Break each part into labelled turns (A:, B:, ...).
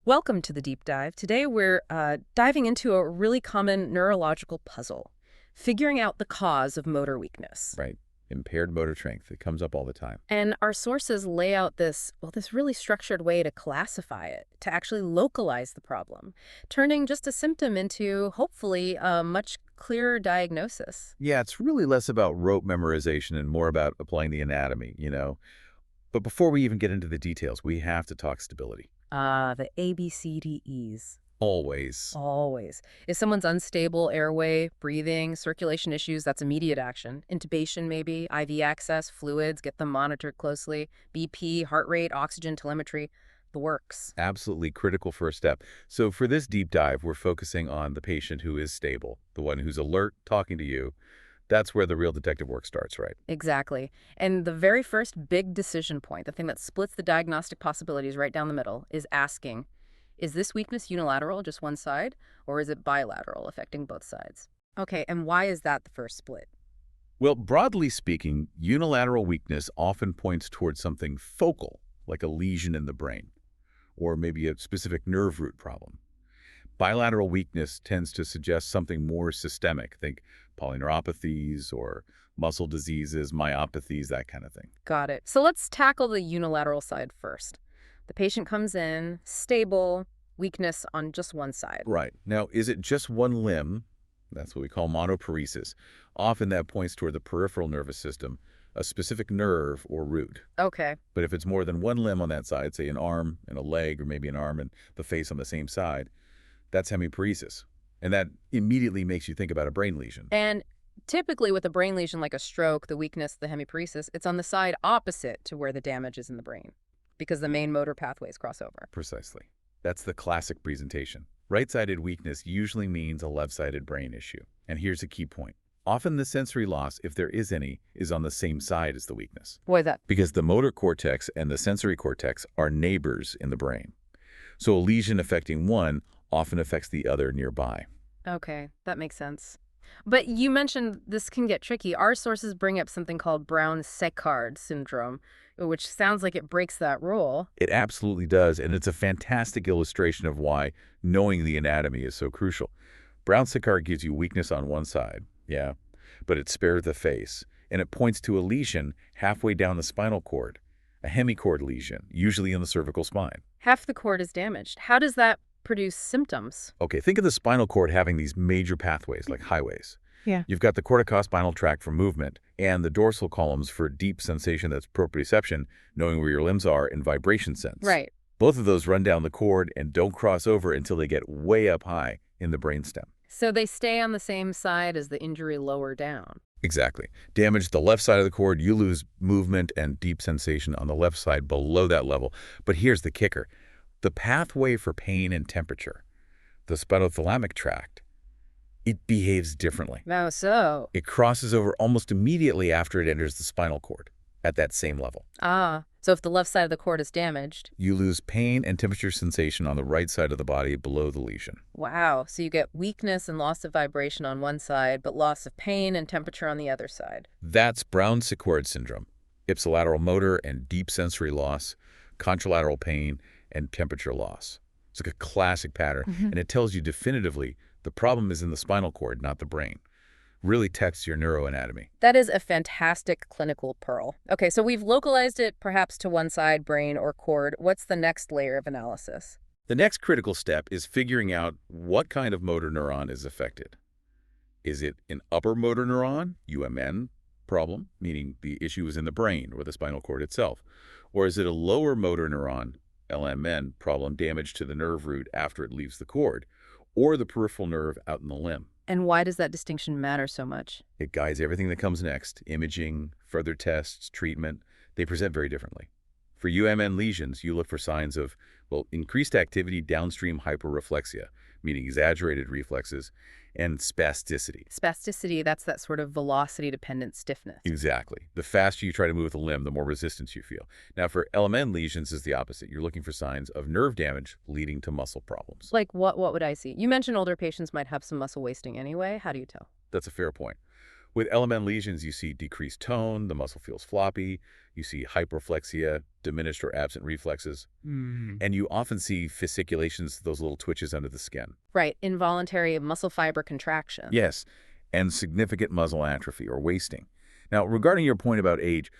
A: Welcome to the deep dive. Today we're diving into a really common neurological puzzle, figuring out the cause of motor weakness.
B: Right. Impaired motor strength. It comes up all the time.
A: And our sources lay out this really structured way to classify it, to actually localize the problem, turning just a symptom into, hopefully, a much clearer diagnosis.
B: Yeah, it's really less about rote memorization and more about applying the anatomy. But before we even get into the details, we have to talk stability.
A: The ABCDEs.
B: Always.
A: Always. If someone's unstable airway, breathing, circulation issues, that's immediate action. Intubation maybe, IV access, fluids, get them monitored closely, BP, heart rate, oxygen telemetry, the works.
B: Absolutely critical first step. So for this deep dive, we're focusing on the patient who is stable, the one who's alert, talking to you. That's where the real detective work starts, right?
A: Exactly. And the very first big decision point, the thing that splits the diagnostic possibilities right down the middle, is asking, is this weakness unilateral, just one side, or is it bilateral, affecting both sides? Okay, and why is that the first split?
B: Well, broadly speaking, unilateral weakness often points towards something focal, like a lesion in the brain, or maybe a specific nerve root problem. Bilateral weakness tends to suggest something more systemic. Think polyneuropathies or muscle diseases, myopathies, that kind of thing.
A: Got it. So let's tackle the unilateral side first. The patient comes in, stable, weakness on just one side.
B: Right. Now, is it just one limb? That's what we call monoparesis. Often that points toward the peripheral nervous system, a specific nerve or root.
A: Okay.
B: But if it's more than one limb on that side, say an arm and a leg, or maybe an arm and the face on the same side, that's hemiparesis. And that immediately makes you think about a brain lesion.
A: And typically with a brain lesion like a stroke, the weakness, the hemiparesis, it's on the side opposite to where the damage is in the brain because the main motor pathways cross over.
B: Precisely. That's the classic presentation. Right-sided weakness usually means a left-sided brain issue. And here's a key point. Often the sensory loss, if there is any, is on the same side as the weakness.
A: Why is that?
B: Because the motor cortex and the sensory cortex are neighbors in the brain. So a lesion affecting one often affects the other nearby.
A: Okay, that makes sense. But you mentioned this can get tricky. Our sources bring up something called Brown-Séquard syndrome, which sounds like it breaks that rule.
B: It absolutely does, and it's a fantastic illustration of why knowing the anatomy is so crucial. Brown-Séquard gives you weakness on one side, yeah, but it spares the face, and it points to a lesion halfway down the spinal cord, a hemicord lesion, usually in the cervical spine.
A: Half the cord is damaged. How does that produce symptoms?
B: Okay, think of the spinal cord having these major pathways, like highways.
A: Yeah.
B: You've got the corticospinal tract for movement and the dorsal columns for deep sensation, that's proprioception, knowing where your limbs are, and vibration sense.
A: Right.
B: Both of those run down the cord and don't cross over until they get way up high in the brainstem.
A: So they stay on the same side as the injury lower down.
B: Exactly. Damage the left side of the cord, you lose movement and deep sensation on the left side below that level. But here's the kicker. The pathway for pain and temperature, the spinothalamic tract, it behaves differently.
A: Oh, so.
B: It crosses over almost immediately after it enters the spinal cord at that same level.
A: So if the left side of the cord is damaged.
B: You lose pain and temperature sensation on the right side of the body below the lesion.
A: Wow. So you get weakness and loss of vibration on one side, but loss of pain and temperature on the other side.
B: That's Brown-Séquard syndrome. Ipsilateral motor and deep sensory loss, contralateral pain, and temperature loss. It's like a classic pattern, and it tells you definitively the problem is in the spinal cord, not the brain. Really tests your neuroanatomy.
A: That is a fantastic clinical pearl. Okay, so we've localized it perhaps to one side, brain or cord. What's the next layer of analysis?
B: The next critical step is figuring out what kind of motor neuron is affected. Is it an upper motor neuron, UMN, problem, meaning the issue is in the brain or the spinal cord itself? Or is it a lower motor neuron, LMN, problem, damage to the nerve root after it leaves the cord, or the peripheral nerve out in the limb?
A: And why does that distinction matter so much?
B: It guides everything that comes next. Imaging, further tests, treatment. They present very differently. For UMN lesions, you look for signs of, well, increased activity downstream hyperreflexia, meaning exaggerated reflexes, and spasticity.
A: Spasticity, that's that sort of velocity-dependent stiffness.
B: Exactly. The faster you try to move the limb, the more resistance you feel. Now, for LMN lesions, is the opposite. You're looking for signs of nerve damage leading to muscle problems.
A: Like what would I see? You mentioned older patients might have some muscle wasting anyway. How do you tell?
B: That's a fair point. With LMN lesions, you see decreased tone, the muscle feels floppy, you see hyperreflexia, diminished or absent reflexes, and you often see fasciculations, those little twitches under the skin.
A: Right, involuntary muscle fiber contraction.
B: Yes, and significant muscle atrophy or wasting. Now, regarding your point about age,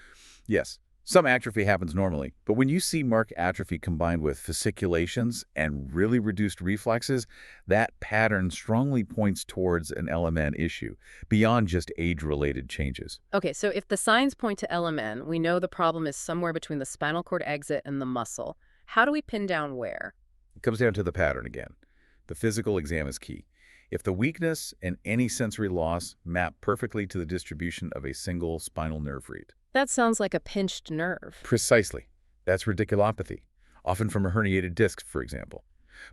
B: yes, some atrophy happens normally, but when you see marked atrophy combined with fasciculations and really reduced reflexes, that pattern strongly points towards an LMN issue, beyond just age-related changes.
A: Okay, so if the signs point to LMN, we know the problem is somewhere between the spinal cord exit and the muscle. How do we pin down where?
B: It comes down to the pattern again. The physical exam is key. If the weakness and any sensory loss map perfectly to the distribution of a single spinal nerve root.
A: That sounds like a pinched nerve.
B: Precisely. That's radiculopathy, often from a herniated disc, for example.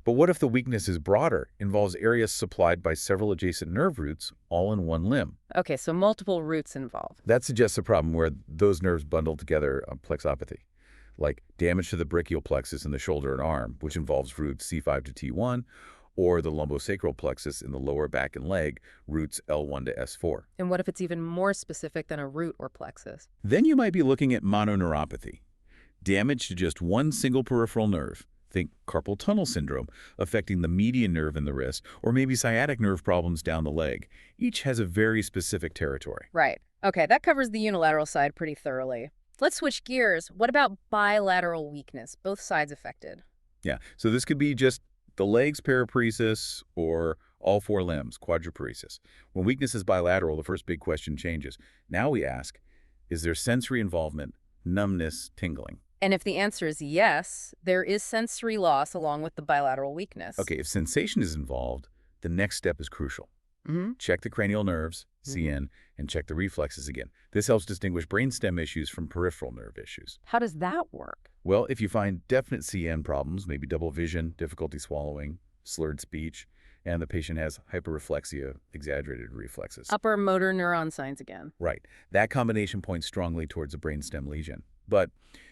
B: But what if the weakness is broader, involves areas supplied by several adjacent nerve roots, all in one limb?
A: Okay, so multiple roots involved.
B: That suggests a problem where those nerves bundle together on plexopathy, like damage to the brachial plexus in the shoulder and arm, which involves roots C5 to T1, or the lumbosacral plexus in the lower back and leg, roots L1 to S4.
A: And what if it's even more specific than a root or plexus?
B: Then you might be looking at mononeuropathy, damage to just one single peripheral nerve. Think carpal tunnel syndrome, affecting the median nerve in the wrist, or maybe sciatic nerve problems down the leg. Each has a very specific territory.
A: Right. Okay, that covers the unilateral side pretty thoroughly. Let's switch gears. What about bilateral weakness, both sides affected?
B: Yeah, so this could be just the legs paraparesis or all four limbs, quadriparesis. When weakness is bilateral, the first big question changes. Now we ask, is there sensory involvement, numbness, tingling?
A: And if the answer is yes, there is sensory loss along with the bilateral weakness.
B: Okay, if sensation is involved, the next step is crucial.
A: Mm-hmm.
B: Check the cranial nerves, CN, and check the reflexes again. This helps distinguish brainstem issues from peripheral nerve issues.
A: How does that work?
B: Well, if you find definite CN problems, maybe double vision, difficulty swallowing, slurred speech, and the patient has hyperreflexia, exaggerated reflexes.
A: Upper motor neuron signs again.
B: Right. That combination points strongly towards a brainstem lesion. But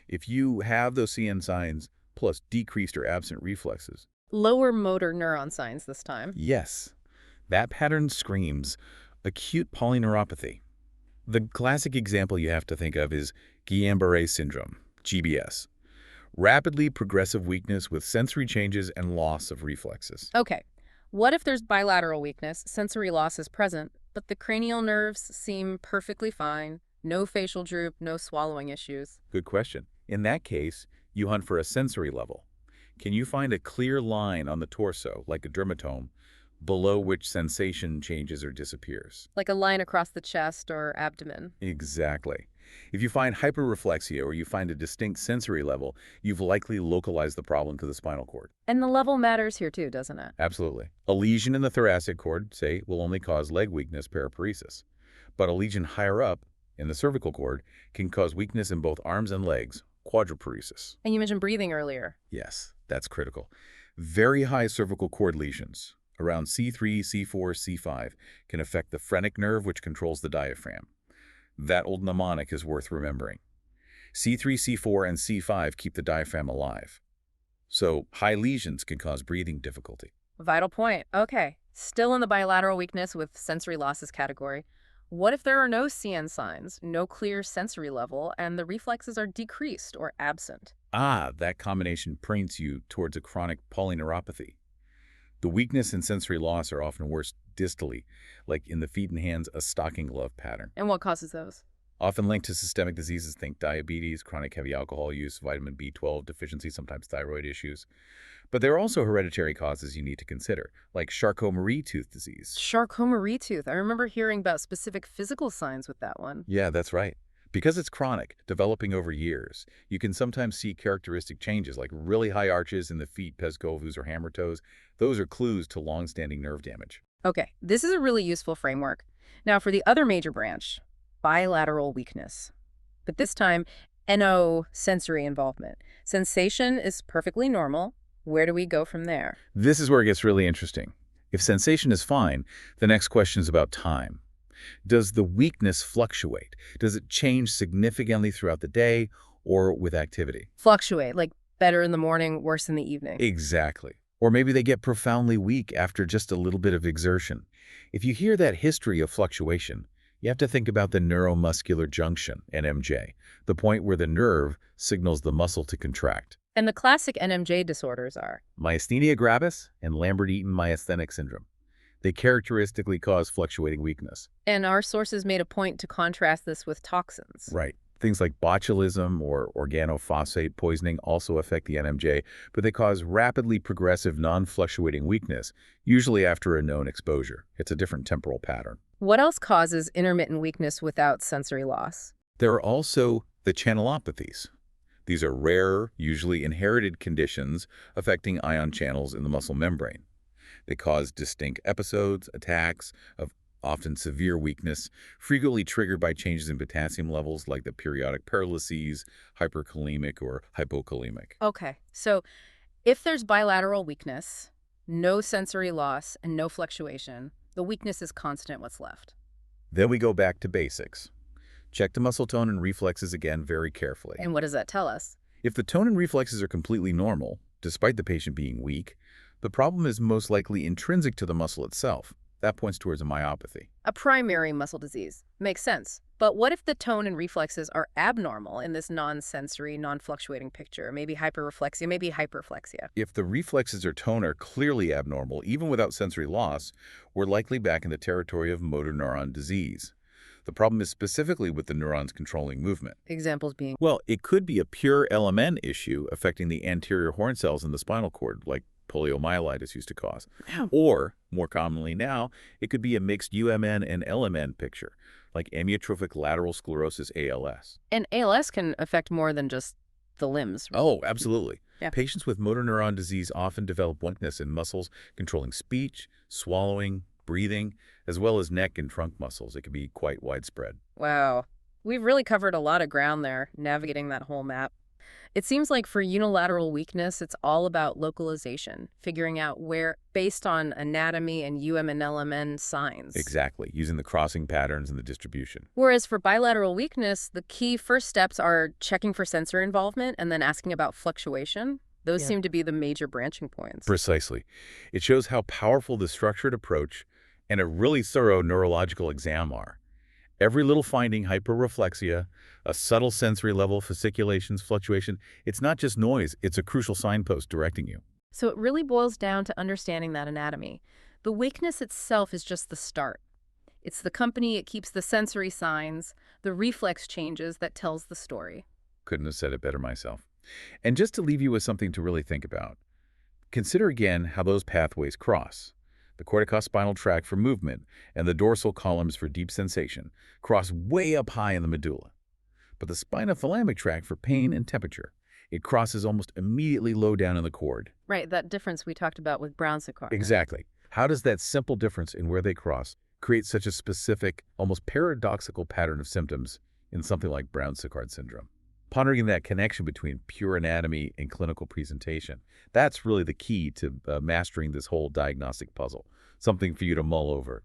B: if you have those CN signs plus decreased or absent reflexes.
A: Lower motor neuron signs this time.
B: Yes. That pattern screams acute polyneuropathy. The classic example you have to think of is Guillain-Barré syndrome, GBS. Rapidly progressive weakness with sensory changes and loss of reflexes.
A: Okay. What if there's bilateral weakness, sensory loss is present, but the cranial nerves seem perfectly fine, no facial droop, no swallowing issues?
B: Good question. In that case, you hunt for a sensory level. Can you find a clear line on the torso, like a dermatome, below which sensation changes or disappears?
A: Like a line across the chest or abdomen?
B: Exactly. If you find hyperreflexia or you find a distinct sensory level, you've likely localized the problem to the spinal cord.
A: And the level matters here too, doesn't it?
B: Absolutely. A lesion in the thoracic cord, say, will only cause leg weakness, paraparesis. But a lesion higher up, in the cervical cord, can cause weakness in both arms and legs, quadriparesis.
A: And you mentioned breathing earlier.
B: Yes, that's critical. Very high cervical cord lesions, around C3, C4, C5, can affect the phrenic nerve, which controls the diaphragm. That old mnemonic is worth remembering. C3, C4, and C5 keep the diaphragm alive. So high lesions can cause breathing difficulty.
A: Vital point. Okay. Still in the bilateral weakness with sensory losses category. What if there are no CN signs, no clear sensory level, and the reflexes are decreased or absent?
B: That combination points you towards a chronic polyneuropathy. The weakness and sensory loss are often worse distally, like in the feet and hands, a stocking glove pattern.
A: And what causes those?
B: Often linked to systemic diseases, think diabetes, chronic heavy alcohol use, vitamin B12 deficiency, sometimes thyroid issues. But there are also hereditary causes you need to consider, like Charcot-Marie-Tooth disease.
A: Charcot-Marie-Tooth. I remember hearing about specific physical signs with that one.
B: Yeah, that's right. Because it's chronic, developing over years, you can sometimes see characteristic changes like really high arches in the feet, pescovus or hammer toes. Those are clues to long-standing nerve damage.
A: Okay, this is a really useful framework. Now for the other major branch, bilateral weakness. But this time, NO sensory involvement. Sensation is perfectly normal. Where do we go from there?
B: This is where it gets really interesting. If sensation is fine, the next question is about time. Does the weakness fluctuate? Does it change significantly throughout the day or with activity?
A: Fluctuate, like better in the morning, worse in the evening.
B: Exactly. Or maybe they get profoundly weak after just a little bit of exertion. If you hear that history of fluctuation, You have to think about the neuromuscular junction, NMJ, the point where the nerve signals the muscle to contract.
A: And the classic NMJ disorders are?
B: Myasthenia gravis and Lambert-Eaton myasthenic syndrome. They characteristically cause fluctuating weakness.
A: And our sources made a point to contrast this with toxins.
B: Right. Things like botulism or organophosphate poisoning also affect the NMJ, but they cause rapidly progressive non-fluctuating weakness, usually after a known exposure. It's a different temporal pattern.
A: What else causes intermittent weakness without sensory loss?
B: There are also the channelopathies. These are rare, usually inherited conditions affecting ion channels in the muscle membrane. They cause distinct episodes, attacks of often severe weakness, frequently triggered by changes in potassium levels like the periodic paralyses, hyperkalemic or hypokalemic.
A: Okay, so if there's bilateral weakness, no sensory loss, and no fluctuation, the weakness is constant. What's left?
B: Then we go back to basics. Check the muscle tone and reflexes again very carefully.
A: And what does that tell us?
B: If the tone and reflexes are completely normal, despite the patient being weak, the problem is most likely intrinsic to the muscle itself. That points towards a myopathy.
A: A primary muscle disease. Makes sense. But what if the tone and reflexes are abnormal in this non-sensory, non-fluctuating picture? Maybe hyperreflexia, maybe hyperreflexia.
B: If the reflexes or tone are clearly abnormal, even without sensory loss, we're likely back in the territory of motor neuron disease. The problem is specifically with the neurons controlling movement.
A: Examples being?
B: Well, it could be a pure LMN issue affecting the anterior horn cells in the spinal cord, like poliomyelitis used to cause. Or, more commonly now, it could be a mixed UMN and LMN picture, like amyotrophic lateral sclerosis, ALS.
A: And ALS can affect more than just the limbs. Right?
B: Oh, absolutely.
A: Yeah.
B: Patients with motor neuron disease often develop weakness in muscles controlling speech, swallowing, breathing, as well as neck and trunk muscles. It can be quite widespread.
A: Wow. We've really covered a lot of ground there, navigating that whole map. It seems like for unilateral weakness, it's all about localization, figuring out where, based on anatomy and and LMN signs.
B: Exactly, using the crossing patterns and the distribution.
A: Whereas for bilateral weakness, the key first steps are checking for sensor involvement and then asking about fluctuation. Those seem to be the major branching points.
B: Precisely. It shows how powerful the structured approach and a really thorough neurological exam are. Every little finding, hyperreflexia, a subtle sensory level, fasciculations, fluctuation, it's not just noise, it's a crucial signpost directing you.
A: So it really boils down to understanding that anatomy. The weakness itself is just the start. It's the company, it keeps the sensory signs, the reflex changes that tells the story.
B: Couldn't have said it better myself. And just to leave you with something to really think about, consider again how those pathways cross. The corticospinal tract for movement and the dorsal columns for deep sensation cross way up high in the medulla. But the spinothalamic tract for pain and temperature, it crosses almost immediately low down in the cord.
A: Right, that difference we talked about with Brown-Séquard.
B: Exactly. How does that simple difference in where they cross create such a specific, almost paradoxical pattern of symptoms in something like Brown-Séquard syndrome? Pondering that connection between pure anatomy and clinical presentation, that's really the key to mastering this whole diagnostic puzzle, something for you to mull over.